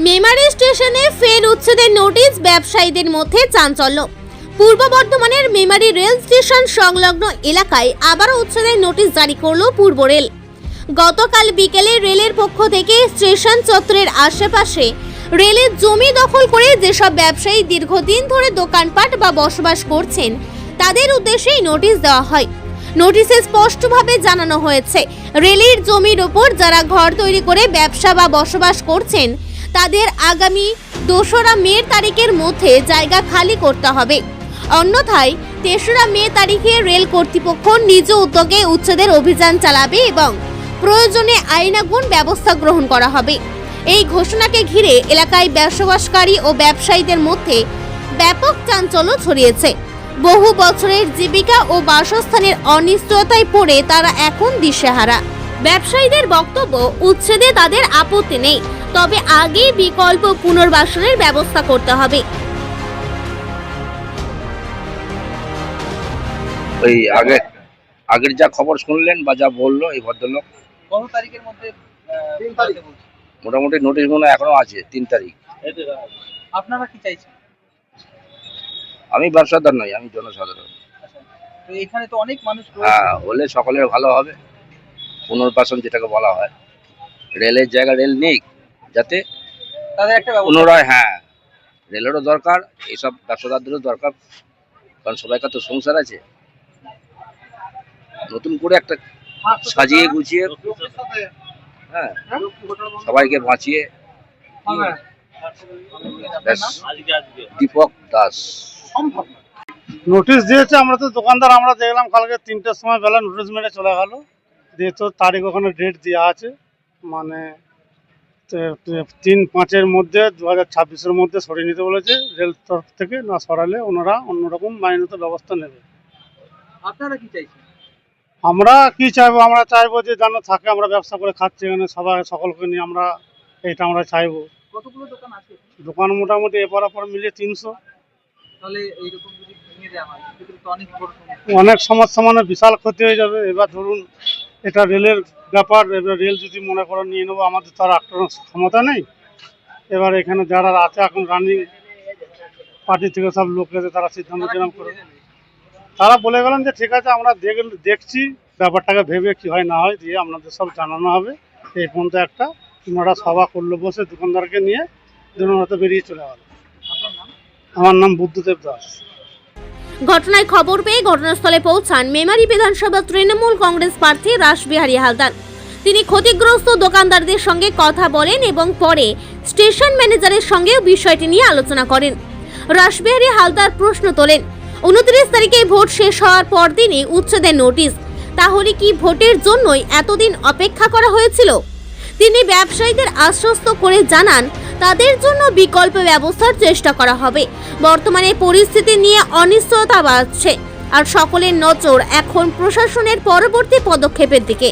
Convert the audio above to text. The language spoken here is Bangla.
মেমারি স্টেশনে ফের উচ্ছেদের নোটিশ, ব্যবসায়ীদের মধ্যে চাঞ্চল্য। পূর্ব বর্ধমানের মেমারি রেল স্টেশন সংলগ্ন এলাকায় আবারও উচ্ছেদের নোটিশ জারি করল পূর্ব রেল। গতকাল বিকেলে রেলের পক্ষ থেকে স্টেশন চত্বরের আশেপাশে রেলের জমি দখল করে যেসব ব্যবসায়ী দীর্ঘদিন ধরে দোকানপাট বা বসবাস করছেন তাদের উদ্দেশ্যে নোটিশ দেওয়া হয়। নোটিশে স্পষ্টভাবে জানানো হয়েছে, রেলের জমির ওপর যারা ঘর তৈরি করে ব্যবসা বা বসবাস করছেন তাদের আগামী 2রা মে তারিখের মধ্যে জায়গা খালি করতে হবে। অন্যথায় 3রা মে তারিখে রেল কর্তৃপক্ষ নিজ উদ্যোগে উচ্ছেদের অভিযান চালাবে এবং প্রয়োজনে আইনানুগ ব্যবস্থা গ্রহণ করা হবে। এই ঘোষণাকে ঘিরে এলাকায় বসবাসকারী ও ব্যবসায়ীদের মধ্যে ব্যাপক চাঞ্চল্য ছড়িয়েছে। বহু বছরের জীবিকা ও বাসস্থানের অনিশ্চয়তায় পড়ে তারা এখন দিশেহারা। ব্যবসায়ীদের বক্তব্য, উচ্ছেদে তাদের আপত্তি নেই, তবে আগে বিকল্প পুনর্বাসনের ব্যবস্থা করতে হবে। ওই আগের যা খবর শুনলেন বা যা বললো এই ভদ্রলোক, কত তারিখের মধ্যে? 3 তারিখে বলছে। মোটামুটি নোটিশ মনে হয় এখনো আছে 3 তারিখ। আপনারা কি চাইছেন? আমি ব্যবসাদার নই, আমি জনসাধারণ। তো এখানে তো অনেক মানুষ হ্যাঁ, হলে সকলের ভালো হবে। পুনর্বাসন যেটাকে বলা হয়, রেলের জায়গা রেল নিক, যাতে তাদের একটা পুনরায়, হ্যাঁ, রেলেরও দরকার, এইসব ব্যবসাদারদেরও দরকার, কারণ সবাইকার তো সংসার আছে। নতুন করে একটা সাজিয়ে গুছিয়ে, হ্যাঁ, সবাইকে বাঁচিয়ে। দীপক দাস নোটিশ দিয়েছে। আমরা তো দোকানদার, আমরা দেখলাম কালকে 3টের সময় বেলা নোটিশ মেরে চলে গেল। দিয়ে তো তারিখ ওখানে ডেট দেওয়া আছে, মানে 3-5-এর মধ্যে 2026-এর মধ্যে সরিয়ে নিতে বলেছে রেল তরফ থেকে। না সরালে ওনারা অন্যরকম আইনত ব্যবস্থা নেবে। আপনারা কি চাইছেন? আমরা কি চাইবো? আমরা চাইবো যে যেন থাকে, আমরা ব্যবসা করে খাচ্ছি এখানে সবাই, সকলকে নিয়ে আমরা এটা আমরা চাইবো। কতগুলো দোকান আছে? দোকান মোটামুটি এপার ওপর মিলিয়ে 300। তাহলে এইরকম যদি ভেঙে দেওয়া হয় সেক্ষেত্রে তো অনেক বড় সমস্যা। অনেক সমস্যা, মানে বিশাল ক্ষতি হয়ে যাবে। এবার ধরুন এটা রেলের ব্যাপার, এবার রেল যদি মনে করো নিয়ে নেবো, আমাদের তো আর আক্রমণ ক্ষমতা নেই। এবার এখানে যারা আছে এখন রানিং পার্টি থেকে সব লোক এসে তারা সিদ্ধান্ত কিরম করে, তারা বলে গেলেন যে ঠিক আছে, আমরা দেখছি ব্যাপারটাকে ভেবে কি হয় না হয় দিয়ে আপনাদের সব জানানো হবে। এই পর্যন্ত একটা ওনারা সভা করলো বসে, দোকানদারকে নিয়ে দুজনে বেরিয়ে চলে গেল। আমার নাম বুদ্ধদেব দাস। ঘটনায় খবর পেয়ে ঘটনাস্থলে পৌঁছান মেমারি বিধানসভা তৃণমূল কংগ্রেস প্রার্থী রাসবিহারী হালদার। তিনি ক্ষতিগ্রস্ত দোকানদারদের সঙ্গে কথা বলেন এবং পরে স্টেশন ম্যানেজারের সঙ্গেও বিষয়টি নিয়ে আলোচনা করেন। রাসবিহারী হালদার প্রশ্ন তোলেন, 29 তারিখে ভোট শেষ হওয়ার পর দিনই উচ্ছেদের নোটিশ, তাহলে কি ভোটের জন্যই এতদিন অপেক্ষা করা হয়েছিল? তিনি ব্যবসায়ীদের আশ্বস্ত করে জানান তাদের জন্য বিকল্প ব্যবস্থার চেষ্টা করা হবে। বর্তমানে পরিস্থিতি নিয়ে অনিশ্চয়তা বাড়ছে আর সকলের নজর এখন প্রশাসনের পরবর্তী পদক্ষেপের দিকে।